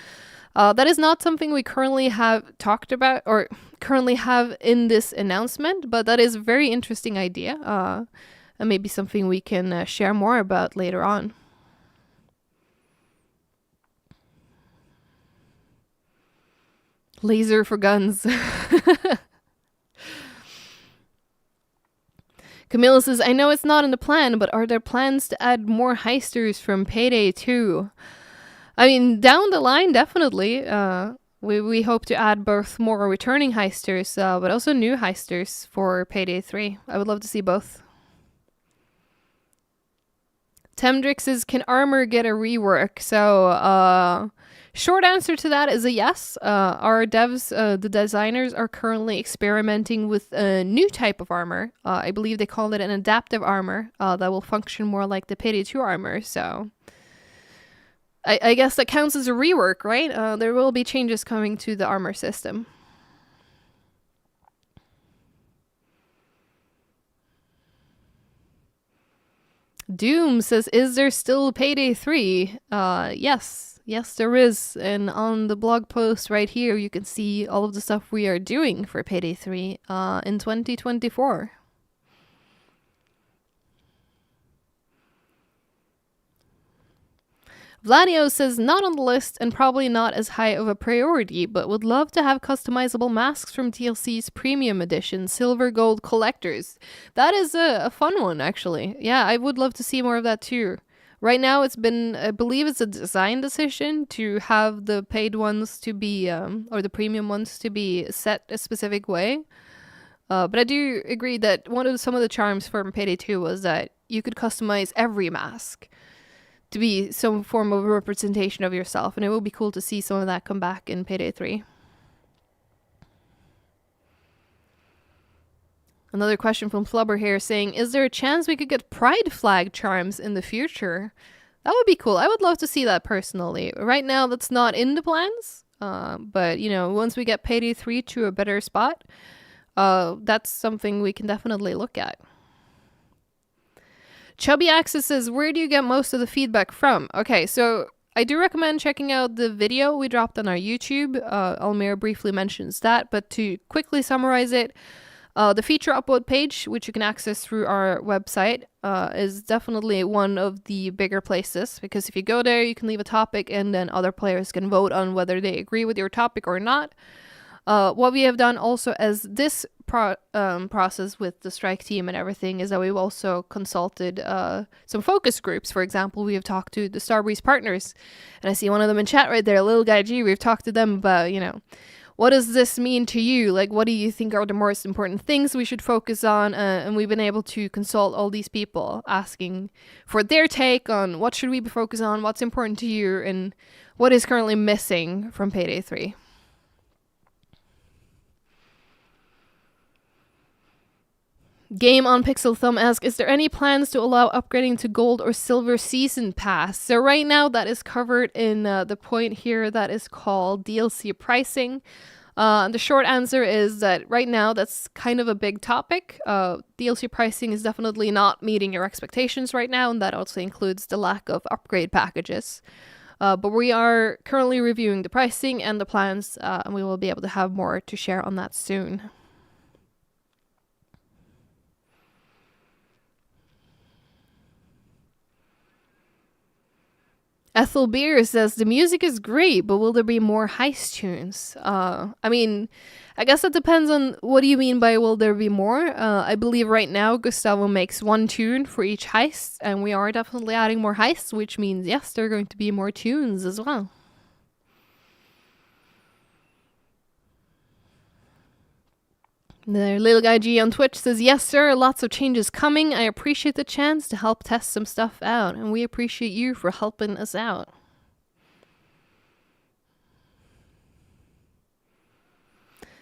That is not something we currently have talked about or currently have in this announcement, but that is a very interesting idea. And maybe something we can share more about later on. Laser for guns. Camilla says, I know it's not in the plan, but are there plans to add more heisters from Payday 2? I mean, down the line, definitely. We hope to add both more returning heisters, but also new heisters for Payday 3. I would love to see both. Temdrix says, can armor get a rework? So, short answer to that is a yes. Our devs, the designers, are currently experimenting with a new type of armor. I believe they call it an adaptive armor that will function more like the Payday 2 armor. So I guess that counts as a rework, right? There will be changes coming to the armor system. Doom says, is there still Payday 3? Yes. Yes, there is. And on the blog post right here, you can see all of the stuff we are doing for Payday 3 in 2024. Vladio says, not on the list and probably not as high of a priority, but would love to have customizable masks from DLC's Premium Edition, Silver Gold Collectors. That is a fun one, actually. Yeah, I would love to see more of that too. Right now, it's been, I believe it's a design decision to have the paid ones to be, or the premium ones to be set a specific way. But I do agree that some of the charms from Payday 2 was that you could customize every mask to be some form of a representation of yourself, and it will be cool to see some of that come back in Payday 3. Another question from Flubber here saying, is there a chance we could get pride flag charms in the future? That would be cool. I would love to see that personally. Right now, that's not in the plans, but, you know, once we get Payday 3 to a better spot, that's something we can definitely look at. Chubby Axis says, where do you get most of the feedback from? Okay, so I do recommend checking out the video we dropped on our YouTube. Almir briefly mentions that, but to quickly summarize it, the feature upload page, which you can access through our website, is definitely one of the bigger places, because if you go there, you can leave a topic and then other players can vote on whether they agree with your topic or not. What we have done also as this process with the strike team and everything is that we've also consulted some focus groups. For example, we have talked to the Starbreeze partners, and I see one of them in chat right there, Little Guy G. We've talked to them about, you know, what does this mean to you? Like, what do you think are the most important things we should focus on? And we've been able to consult all these people, asking for their take on what should we be focused on, what's important to you, and what is currently missing from Payday 3. Game on Pixel Thumb asks, is there any plans to allow upgrading to gold or silver season pass? So right now that is covered in the point here that is called DLC pricing. The short answer is that right now that's kind of a big topic. DLC pricing is definitely not meeting your expectations right now, and that also includes the lack of upgrade packages. But we are currently reviewing the pricing and the plans, and we will be able to have more to share on that soon. Ethel Beer says, the music is great, but will there be more heist tunes? I mean, I guess that depends on what do you mean by will there be more? I believe right now Gustavo makes one tune for each heist, and we are definitely adding more heists, which means, yes, there are going to be more tunes as well. The Little Guy G on Twitch says, yes, sir, lots of changes coming. I appreciate the chance to help test some stuff out, and we appreciate you for helping us out.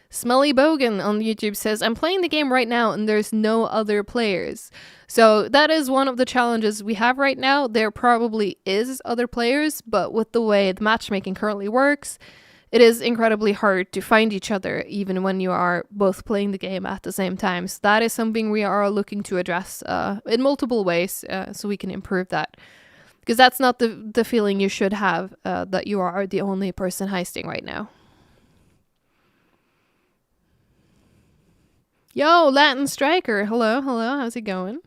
Smelly Bogan on YouTube says, I'm playing the game right now and there's no other players. So that is one of the challenges we have right now. There probably is other players, but with the way the matchmaking currently works, it is incredibly hard to find each other, even when you are both playing the game at the same time. So that is something we are looking to address in multiple ways, so we can improve that. Because that's not the feeling you should have, that you are the only person heisting right now. Yo, Latin Striker. Hello, how's it going?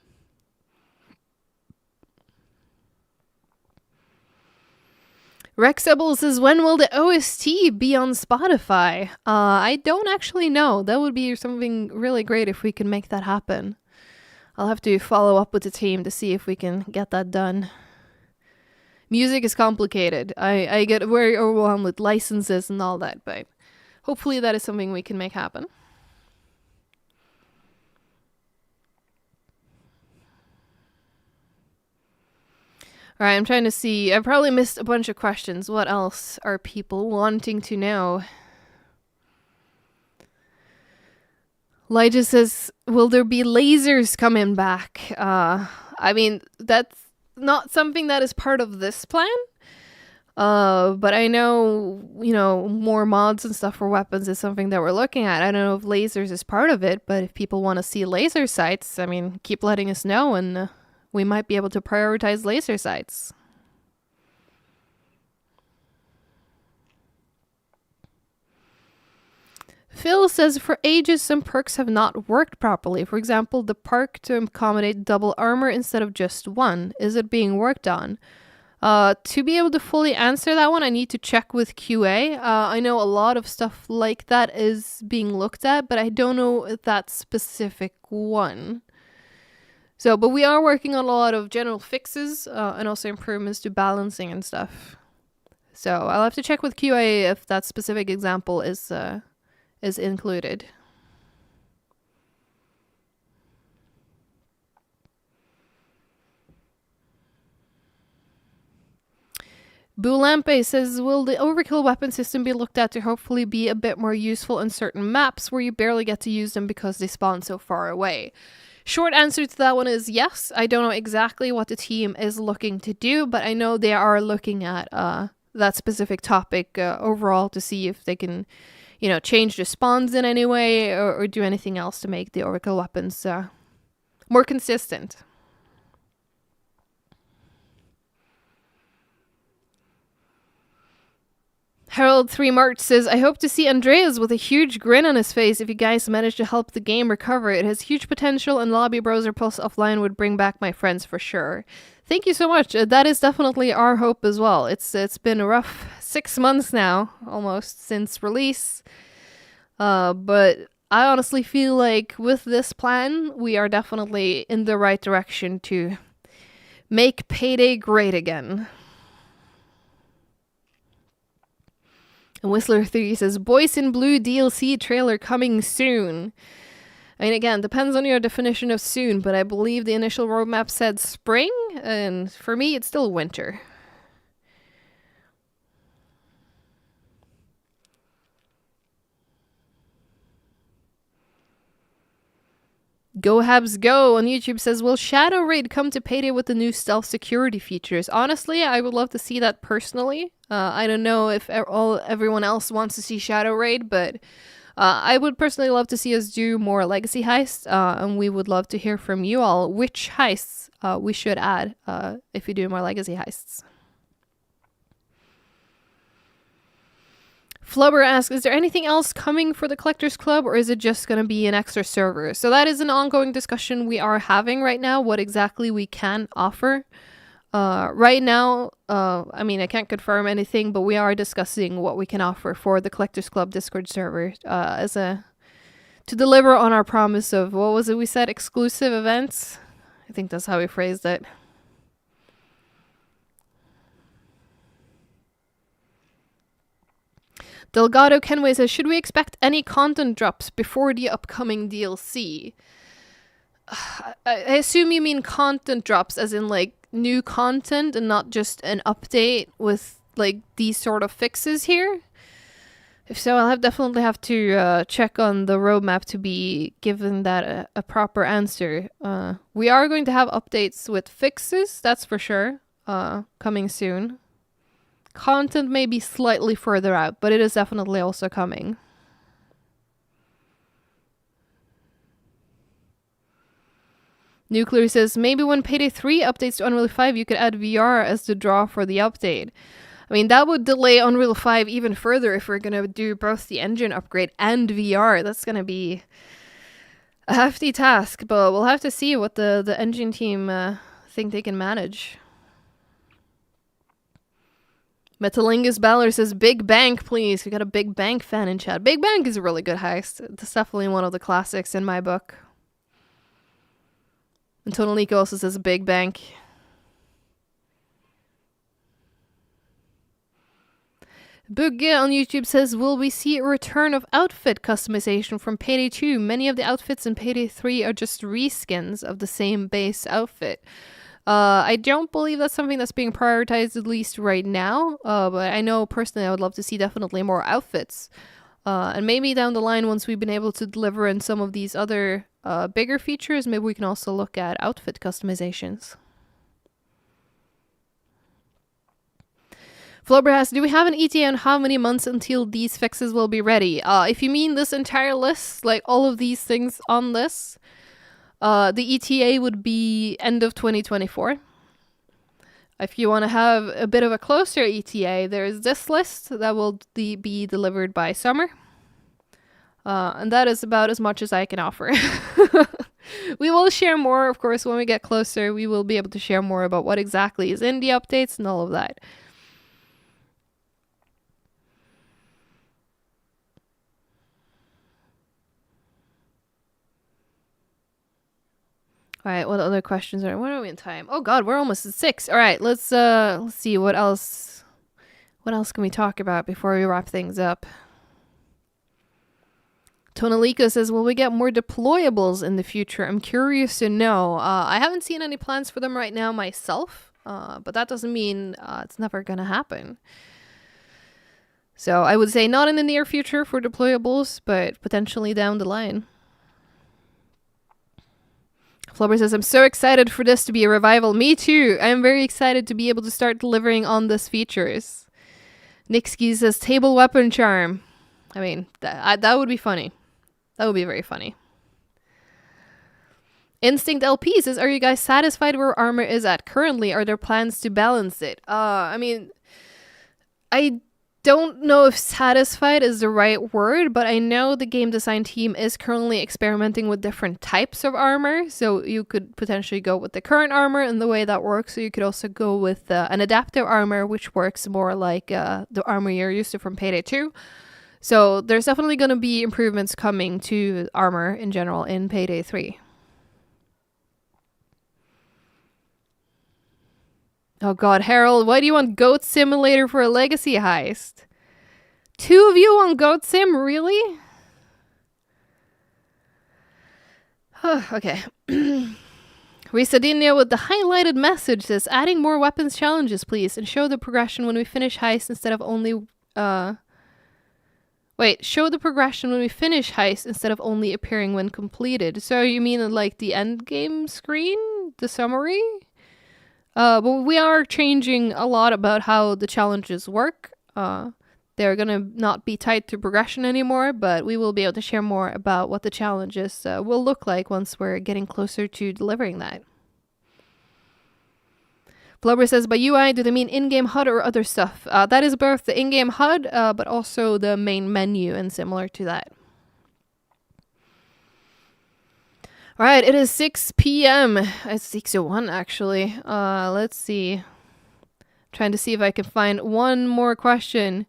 Rexable says, when will the OST be on Spotify? I don't actually know. That would be something really great if we can make that happen. I'll have to follow up with the team to see if we can get that done. Music is complicated. I get very overwhelmed with licenses and all that, but hopefully that is something we can make happen. All right, I'm trying to see. I probably missed a bunch of questions. What else are people wanting to know? Elijah says, will there be lasers coming back? I mean, that's not something that is part of this plan. But I know, more mods and stuff for weapons is something that we're looking at. I don't know if lasers is part of it, but if people want to see laser sights, I mean, keep letting us know and we might be able to prioritize laser sights. Phil says, for ages, some perks have not worked properly. For example, the perk to accommodate double armor instead of just one. Is it being worked on? To be able to fully answer that one, I need to check with QA. I know a lot of stuff like that is being looked at, but I don't know that specific one. So, but we are working on a lot of general fixes and also improvements to balancing and stuff. So I'll have to check with QA if that specific example is included. Boulampe says, will the overkill weapon system be looked at to hopefully be a bit more useful on certain maps where you barely get to use them because they spawn so far away? Short answer to that one is yes. I don't know exactly what the team is looking to do, but I know they are looking at that specific topic overall to see if they can, change the spawns in any way or do anything else to make the overkill weapons more consistent. Harold 3 March says, I hope to see Andreas with a huge grin on his face if you guys manage to help the game recover. It has huge potential and Lobby Browser Plus offline would bring back my friends for sure. Thank you so much. That is definitely our hope as well. It's been a rough 6 months now, almost, since release. But I honestly feel like with this plan, we are definitely in the right direction to make Payday great again. And Whistler 3 says, Boys in Blue DLC trailer coming soon. I mean, again, depends on your definition of soon, but I believe the initial roadmap said spring, and for me, it's still winter. Go Habs Go on YouTube says, will Shadow Raid come to Payday with the new stealth security features? Honestly, I would love to see that personally. I don't know if everyone else wants to see Shadow Raid, but I would personally love to see us do more legacy heists, and we would love to hear from you all which heists we should add if we do more legacy heists. Flubber asks, is there anything else coming for the Collectors Club, or is it just going to be an extra server? So that is an ongoing discussion we are having right now, what exactly we can offer. Right now, I mean, I can't confirm anything, but we are discussing what we can offer for the Collectors Club Discord server to deliver on our promise of, what was it we said, exclusive events? I think that's how we phrased it. Delgado Kenway says, should we expect any content drops before the upcoming DLC? I assume you mean content drops as in like new content and not just an update with like these sort of fixes here. If so, I'll definitely have to check on the roadmap to be given that a proper answer. We are going to have updates with fixes, that's for sure, coming soon. Content may be slightly further out, but it is definitely also coming. Nuclear says, maybe when Payday 3 updates to Unreal 5, you could add VR as the draw for the update. I mean, that would delay Unreal 5 even further if we're going to do both the engine upgrade and VR. That's going to be a hefty task, but we'll have to see what the engine team think they can manage. Metalingus Balor says, Big Bank, please. We got a Big Bank fan in chat. Big Bank is a really good heist. It's definitely one of the classics in my book. And Tonalico also says Big Bank. Bugge on YouTube says, will we see a return of outfit customization from Payday 2? Many of the outfits in Payday 3 are just reskins of the same base outfit. I don't believe that's something that's being prioritized, at least right now. But I know personally I would love to see definitely more outfits. And maybe down the line, once we've been able to deliver in some of these other bigger features, maybe we can also look at outfit customizations. Flubber asks, do we have an ETA on how many months until these fixes will be ready? If you mean this entire list, like all of these things on this, the ETA would be end of 2024. If you want to have a bit of a closer ETA, there's this list that will be delivered by summer. And that is about as much as I can offer. We will share more, of course, when we get closer. We will be able to share more about what exactly is in the updates and all of that. All right, what other questions are? What are we in time? Oh God, we're almost at 6. All right, let's see what else. What else can we talk about before we wrap things up? Tonalico says, will we get more deployables in the future? I'm curious to know. I haven't seen any plans for them right now myself, but that doesn't mean it's never going to happen. So I would say not in the near future for deployables, but potentially down the line. Flubber says, I'm so excited for this to be a revival. Me too. I'm very excited to be able to start delivering on this features. Nixky says, table weapon charm. I mean, that would be funny. That would be very funny. Instinct LP says, are you guys satisfied where armor is at currently? Are there plans to balance it? I mean, I don't know if satisfied is the right word, but I know the game design team is currently experimenting with different types of armor. So you could potentially go with the current armor and the way that works. So you could also go with an adaptive armor, which works more like the armor you're used to from Payday 2. So there's definitely going to be improvements coming to armor in general in Payday 3. Oh God, Harold, why do you want Goat Simulator for a legacy heist? 2 of you on Goat Sim, really? Okay. Risadinho with the highlighted message says, adding more weapons challenges, please, and show the progression when we finish heist instead of only... show the progression when we finish heist instead of only appearing when completed. So you mean like the end game screen? The summary? But we are changing a lot about how the challenges work. They're going to not be tied to progression anymore, but we will be able to share more about what the challenges will look like once we're getting closer to delivering that. Flubber says, by UI, do they mean in-game HUD or other stuff? That is both the in-game HUD, but also the main menu and similar to that. All right, it is 6 p.m. It's 6:01 actually. Let's see. Trying to see if I can find one more question.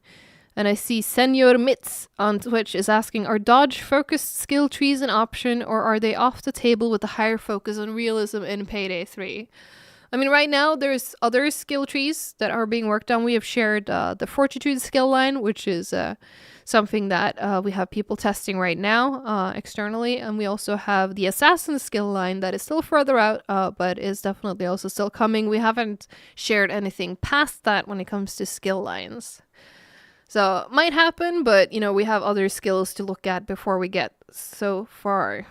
And I see Senor Mitz on Twitch is asking, are dodge-focused skill trees an option, or are they off the table with the higher focus on realism in Payday 3? I mean, right now, there's other skill trees that are being worked on. We have shared the Fortitude skill line, which is something that we have people testing right now externally. And we also have the Assassin skill line that is still further out, but is definitely also still coming. We haven't shared anything past that when it comes to skill lines. So, might happen, but, you know, we have other skills to look at before we get so far.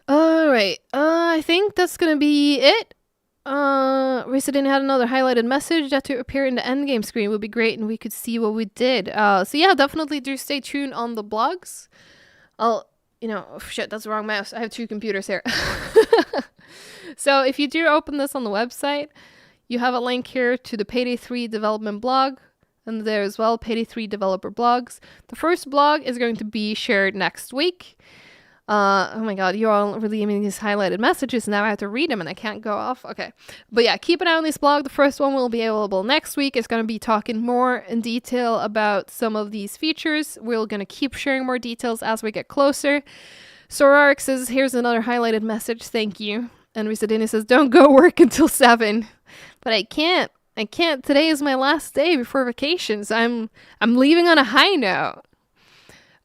Alright, I think that's gonna be it. Resident had another highlighted message that to appear in the endgame screen would be great and we could see what we did. So yeah, definitely do stay tuned on the blogs. Oh shit, that's the wrong mouse. I have 2 computers here. So if you do open this on the website, you have a link here to the Payday 3 development blog, and there as well, Payday 3 developer blogs. The first blog is going to be shared next week. Oh my god, you're all really giving these highlighted messages, now I have to read them and I can't go off. Okay. But yeah, keep an eye on this blog. The first one will be available next week. It's going to be talking more in detail about some of these features. We're going to keep sharing more details as we get closer. Sorark says, here's another highlighted message. Thank you. And Risadini says, don't go work until 7. But I can't. I can't. Today is my last day before vacations. I'm leaving on a high note.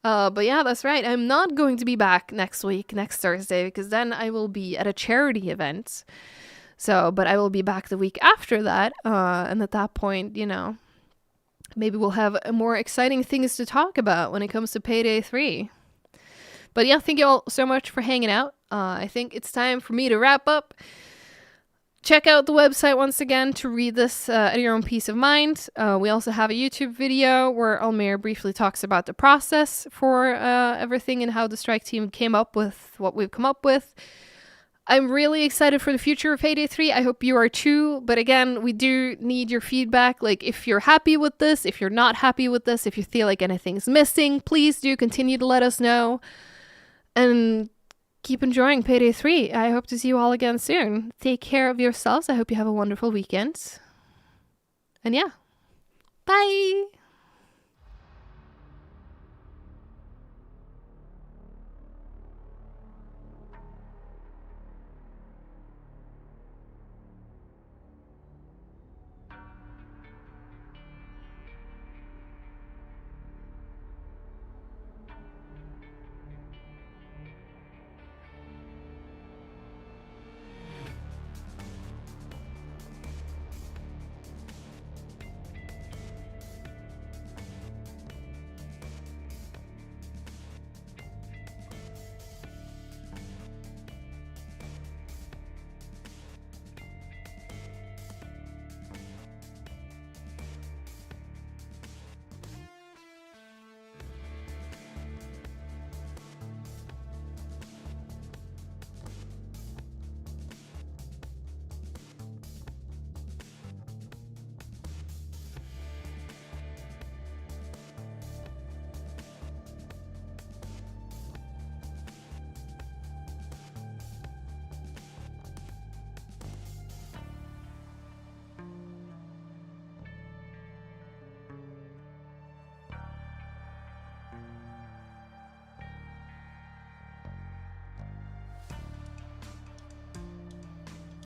But yeah, that's right. I'm not going to be back next Thursday, because then I will be at a charity event. So, but I will be back the week after that. And at that point, maybe we'll have more exciting things to talk about when it comes to Payday 3. But yeah, thank you all so much for hanging out. I think it's time for me to wrap up. Check out the website once again to read this at your own peace of mind. We also have a YouTube video where Almir briefly talks about the process for everything and how the strike team came up with what we've come up with. I'm really excited for the future of Payday 3. I hope you are too. But again, we do need your feedback. Like, if you're happy with this, if you're not happy with this, if you feel like anything's missing, please do continue to let us know. And keep enjoying Payday 3. I hope to see you all again soon. Take care of yourselves. I hope you have a wonderful weekend. And yeah, bye!